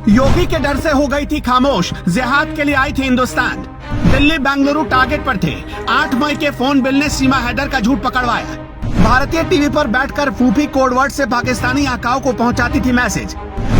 योगी के डर से हो गई थी खामोश, जिहाद के लिए आई थी हिंदुस्तान। दिल्ली बेंगलुरु टारगेट पर थे। 8 मई के फोन बिल ने सीमा हैदर का झूठ पकड़वाया। भारतीय टीवी पर बैठकर फूफी कोडवर्ड से पाकिस्तानी आकाओं को पहुंचाती थी मैसेज।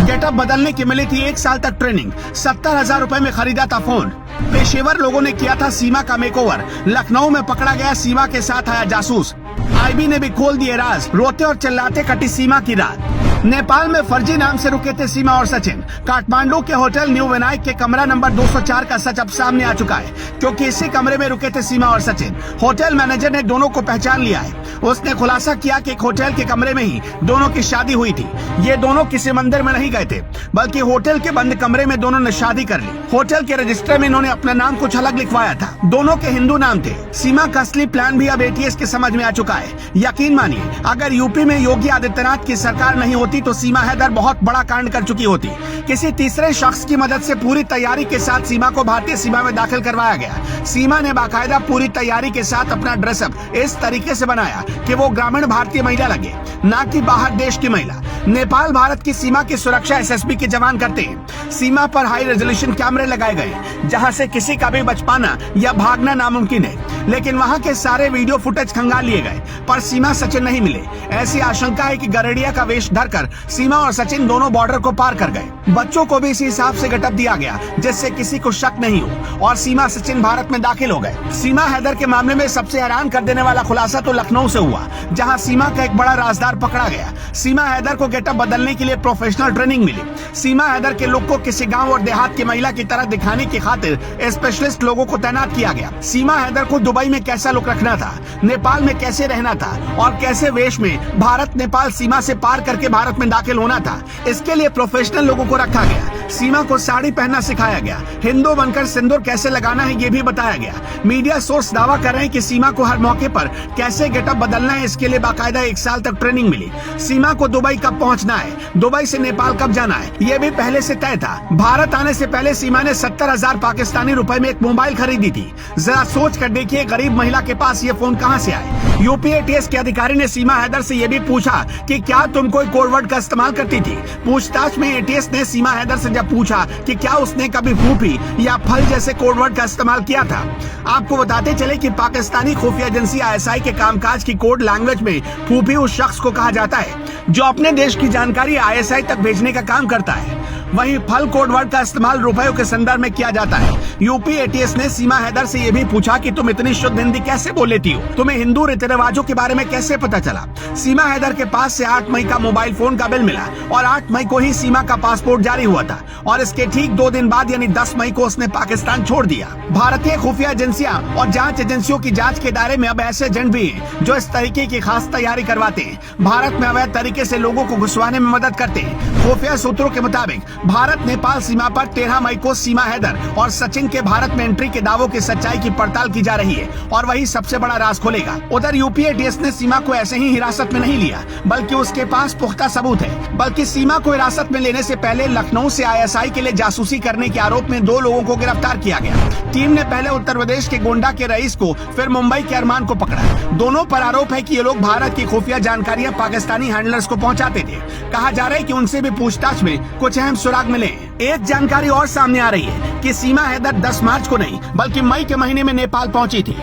गेटअप बदलने की मिली थी 1 साल तक ट्रेनिंग। 70,000 रुपए में खरीदा था फोन। पेशेवर लोगों ने किया था सीमा का मेकओवर। लखनऊ में पकड़ा गया सीमा के साथ आया जासूस। आईबी ने भी खोल दिए राज। रोते और चिल्लाते कटी सीमा की रात। नेपाल में फर्जी नाम से रुके थे सीमा और सचिन। काठमांडू के होटल न्यू विनायक के कमरा नंबर 204 का सच अब सामने आ चुका है, क्योंकि इसी कमरे में रुके थे सीमा और सचिन। होटल मैनेजर ने दोनों को पहचान लिया है। उसने खुलासा किया कि एक होटल के कमरे में ही दोनों की शादी हुई थी। ये दोनों किसी मंदिर में नहीं गए थे, बल्कि होटल के बंद कमरे में दोनों ने शादी कर ली। होटल के रजिस्टर में इन्होंने अपना नाम कुछ अलग लिखवाया था। दोनों के हिंदू नाम थे। सीमा का असली प्लान भी अब एटीएस के समझ में आ चुका है। यकीन मानिए, अगर यूपी में योगी आदित्यनाथ की सरकार नहीं होती तो सीमा हैदर बहुत बड़ा कांड कर चुकी होती। किसी तीसरे शख्स की मदद से पूरी तैयारी के साथ सीमा को भारतीय सीमा में दाखिल करवाया गया। सीमा ने बाकायदा पूरी तैयारी के साथ अपना ड्रेसअप इस तरीके से बनाया कि वो ग्रामीण भारतीय महिला लगे, ना कि बाहर देश की महिला। नेपाल भारत की सीमा की सुरक्षा एसएसबी के जवान करते हैं। सीमा पर हाई रेजोल्यूशन कैमरे लगाए गए, जहां से किसी का भी बच पाना या भागना नामुमकिन है। लेकिन वहां के सारे वीडियो फुटेज खंगाल लिए गए, पर सीमा सचिन नहीं मिले। ऐसी आशंका है कि गरड़िया का वेश धरकर सीमा और सचिन दोनों बॉर्डर को पार कर गए। बच्चों को भी इसी हिसाब से गेटअप दिया गया, जिससे किसी को शक नहीं हो, और सीमा सचिन भारत में दाखिल हो गए। सीमा हैदर के मामले में सबसे हैरान कर देने वाला खुलासा तो लखनऊ से हुआ, जहां सीमा का एक बड़ा राजदार पकड़ा गया। सीमा हैदर को गेटअप बदलने के लिए प्रोफेशनल ट्रेनिंग मिली। सीमा हैदर के लुक को किसी गांव और देहात की महिला की तरह दिखाने की खातिर स्पेशलिस्ट लोगों को तैनात किया गया। सीमा हैदर को दुबई में कैसा लुक रखना था, नेपाल में कैसे रहना था, और कैसे वेश में भारत नेपाल सीमा से पार करके भारत में दाखिल होना था, इसके लिए प्रोफेशनल लोगों को रखा गया। सीमा को साड़ी पहनना सिखाया गया। हिंदू बनकर सिंदूर कैसे लगाना है ये भी बताया गया। मीडिया सोर्स दावा कर रहे हैं कि सीमा को हर मौके पर कैसे गेटअप बदलना है, इसके लिए बाकायदा 1 साल तक ट्रेनिंग मिली। सीमा को दुबई कब पहुंचना है, दुबई से नेपाल कब जाना है, ये भी पहले से तय था। भारत आने से पहले सीमा ने 70,000 पाकिस्तानी रुपए में एक मोबाइल खरीदी थी। जरा सोच कर देखिए, गरीब महिला के पास ये फोन कहां से आए। यूपी एटीएस के अधिकारी ने सीमा हैदर से ये भी पूछा कि क्या तुम कोई कोडवर्ड का इस्तेमाल करती थी। पूछताछ में एटीएस ने सीमा हैदर से जब पूछा कि क्या उसने कभी फूफी या फल जैसे कोडवर्ड का इस्तेमाल किया था। आपको बताते चले कि पाकिस्तानी खुफिया एजेंसी आईएसआई के कामकाज की कोड लैंग्वेज में फूफी उस शख्स को कहा जाता है जो अपने देश की जानकारी आईएसआई तक भेजने का काम करता है। वहीं फल कोडवर्ड का इस्तेमाल रुपयों के संदर्भ में किया जाता है। यूपी एटीएस ने सीमा हैदर से ये भी पूछा कि तुम इतनी शुद्ध हिंदी कैसे बोल लेती हो, तुम्हें हिंदू रीति रिवाजों के बारे में कैसे पता चला। सीमा हैदर के पास से 8 मई का मोबाइल फोन का बिल मिला, और 8 मई को ही सीमा का पासपोर्ट जारी हुआ था, और इसके ठीक 2 दिन बाद यानी 10 मई को उसने पाकिस्तान छोड़ दिया। भारतीय खुफिया एजेंसियां और जांच एजेंसियों की जांच के दायरे में अब ऐसे एजेंट भी हैं जो इस तरीके की खास तैयारी करवाते हैं। भारत में अवैध तरीके से लोगों को घुसवाने में मदद करते हैं। खुफिया सूत्रों के मुताबिक भारत नेपाल सीमा पर 13 मई को सीमा हैदर और सचिन के भारत में एंट्री के दावों की सच्चाई की पड़ताल की जा रही है, और वही सबसे बड़ा राज खोलेगा। उधर यूपी एटीएस ने सीमा को ऐसे ही हिरासत में नहीं लिया, बल्कि उसके पास पुख्ता सबूत है। बल्कि सीमा को हिरासत में लेने से पहले लखनऊ से आईएसआई के लिए जासूसी करने के आरोप में 2 लोगों को गिरफ्तार किया गया। टीम ने पहले उत्तर प्रदेश के गोंडा के रईस को, फिर मुंबई के अरमान को पकड़ा। दोनों पर आरोप है कि ये लोग भारत की खुफिया जानकारियां पाकिस्तानी हैंडलर्स को पहुंचाते थे। कहा जा रहा है कि उनसे भी पूछताछ में कुछ अहम सुराग मिले। एक जानकारी और सामने आ रही है कि सीमा हैदर 10 मार्च को नहीं, बल्कि मई के महीने में नेपाल पहुंची थी।